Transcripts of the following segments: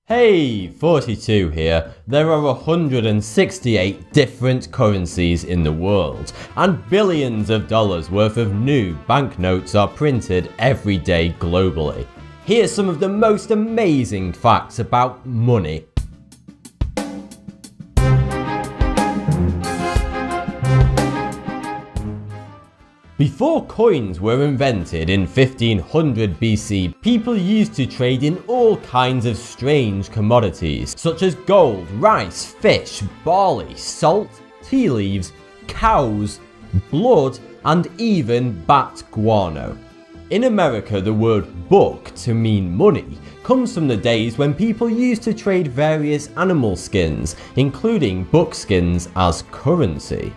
Hey, 42 here. There are 168 different currencies in the world, and billions of dollars worth of new banknotes are printed every day globally. Here's some of the most amazing facts about money. Before coins were invented in 1500 BC, people used to trade in all kinds of strange commodities, such as gold, rice, fish, barley, salt, tea leaves, cows, blood, and even bat guano. In America, the word buck to mean money comes from the days when people used to trade various animal skins, including buck skins, as currency.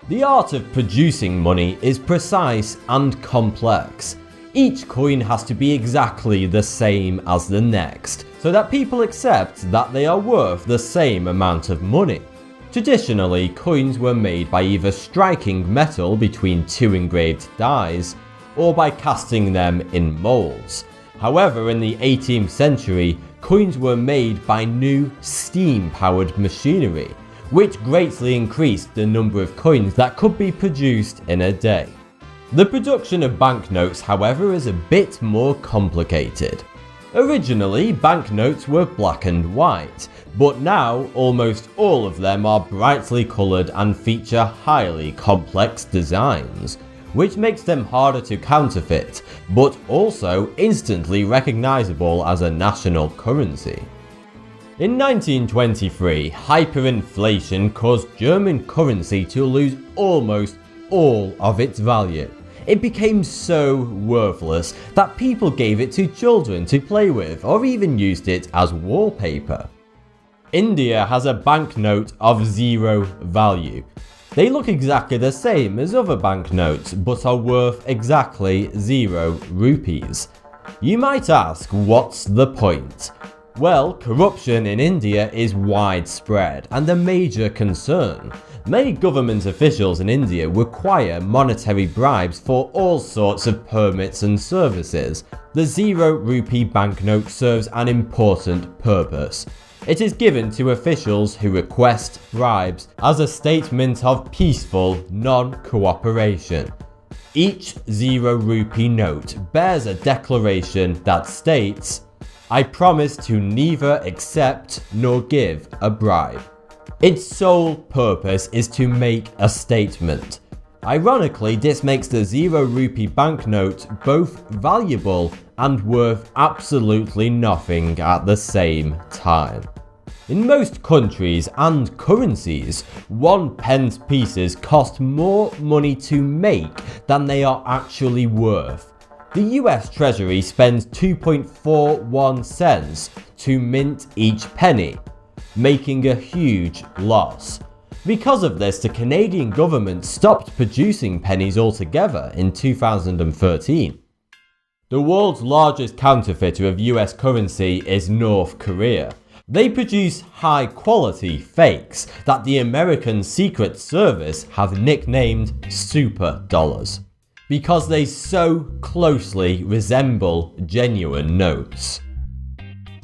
The art of producing money is precise and complex. Each coin has to be exactly the same as the next, so that people accept that they are worth the same amount of money. Traditionally, coins were made by either striking metal between two engraved dies, or by casting them in molds. However, in the 18th century, coins were made by new steam-powered machinery, which greatly increased the number of coins that could be produced in a day. The production of banknotes, however, is a bit more complicated. Originally, banknotes were black and white, but now almost all of them are brightly coloured and feature highly complex designs, which makes them harder to counterfeit, but also instantly recognisable as a national currency. In 1923, hyperinflation caused German currency to lose almost all of its value. It became so worthless that people gave it to children to play with or even used it as wallpaper. India has a banknote of zero value. They look exactly the same as other banknotes but are worth exactly 0 rupees. You might ask, what's the point? Well, corruption in India is widespread and a major concern. Many government officials in India require monetary bribes for all sorts of permits and services. The 0 rupee banknote serves an important purpose. It is given to officials who request bribes as a statement of peaceful non-cooperation. Each 0 rupee note bears a declaration that states, "I promise to neither accept nor give a bribe." Its sole purpose is to make a statement. Ironically, this makes the 0 rupee banknote both valuable and worth absolutely nothing at the same time. In most countries and currencies, 1 pence pieces cost more money to make than they are actually worth. The US Treasury spends 2.41 cents to mint each penny, making a huge loss. Because of this, the Canadian government stopped producing pennies altogether in 2013. The world's largest counterfeiter of US currency is North Korea. They produce high-quality fakes that the American Secret Service have nicknamed super dollars, because they so closely resemble genuine notes.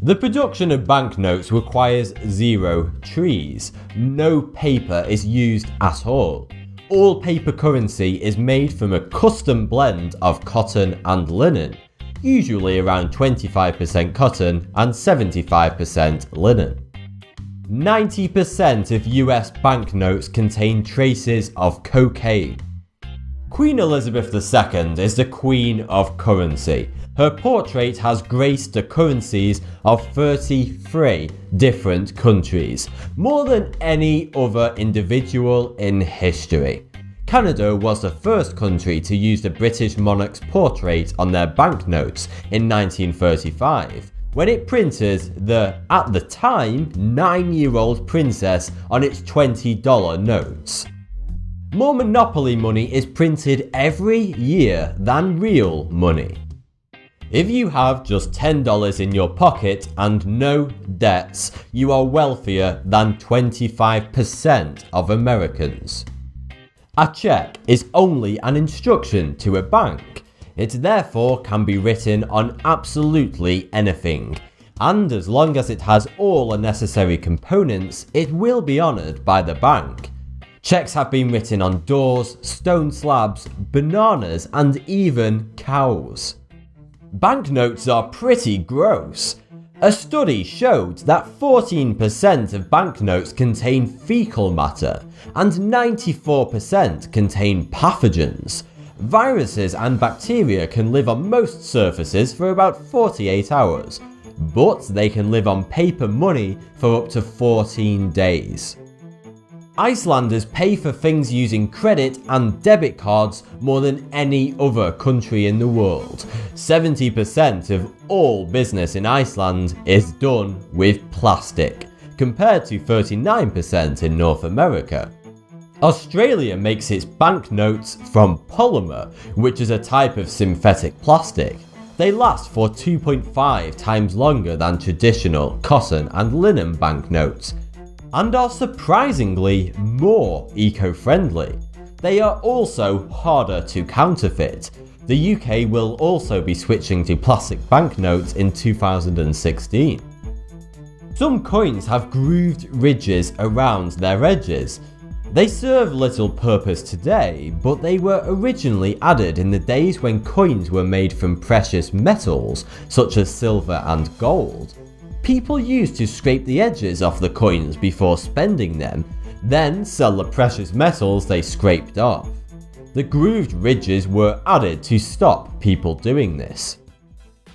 The production of banknotes requires 0 trees. No paper is used at all. All paper currency is made from a custom blend of cotton and linen, usually around 25% cotton and 75% linen. 90% of US banknotes contain traces of cocaine. Queen Elizabeth II is the Queen of Currency. Her portrait has graced the currencies of 33 different countries, more than any other individual in history. Canada was the first country to use the British monarch's portrait on their banknotes in 1935, when it printed the, at the time, 9-year-old princess on its $20 notes. More monopoly money is printed every year than real money. If you have just $10 in your pocket and no debts, you are wealthier than 25% of Americans. A check is only an instruction to a bank. It therefore can be written on absolutely anything. and as long as it has all the necessary components, it will be honoured by the bank. Checks have been written on doors, stone slabs, bananas, and even cows. Banknotes are pretty gross. A study showed that 14% of banknotes contain fecal matter and 94% contain pathogens. Viruses and bacteria can live on most surfaces for about 48 hours, but they can live on paper money for up to 14 days. Icelanders pay for things using credit and debit cards more than any other country in the world. 70% of all business in Iceland is done with plastic, compared to 39% in North America. Australia makes its banknotes from polymer, which is a type of synthetic plastic. They last for 2.5 times longer than traditional cotton and linen banknotes, and are surprisingly more eco-friendly. They are also harder to counterfeit. The UK will also be switching to plastic banknotes in 2016. Some coins have grooved ridges around their edges. They serve little purpose today, but they were originally added in the days when coins were made from precious metals such as silver and gold. People used to scrape the edges off the coins before spending them, then sell the precious metals they scraped off. The grooved ridges were added to stop people doing this.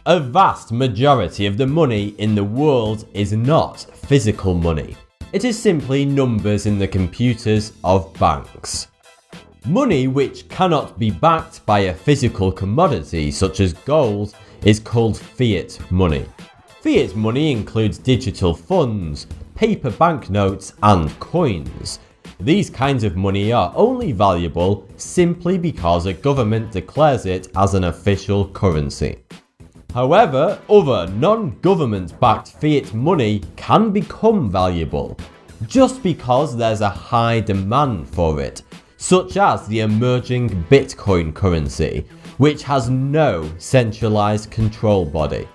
A vast majority of the money in the world is not physical money. It is simply numbers in the computers of banks. Money which cannot be backed by a physical commodity such as gold is called fiat money. Fiat money includes digital funds, paper banknotes, and coins. These kinds of money are only valuable simply because a government declares it as an official currency. However, other non-government backed fiat money can become valuable, just because there's a high demand for it, such as the emerging Bitcoin currency, which has no centralized control body.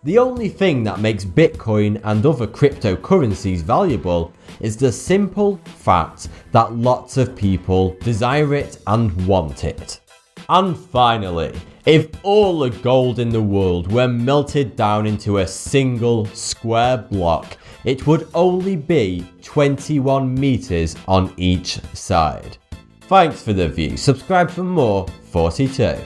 The only thing that makes Bitcoin and other cryptocurrencies valuable is the simple fact that lots of people desire it and want it. And finally, if all the gold in the world were melted down into a single square block, it would only be 21 meters on each side. Thanks for the view, subscribe for more 42.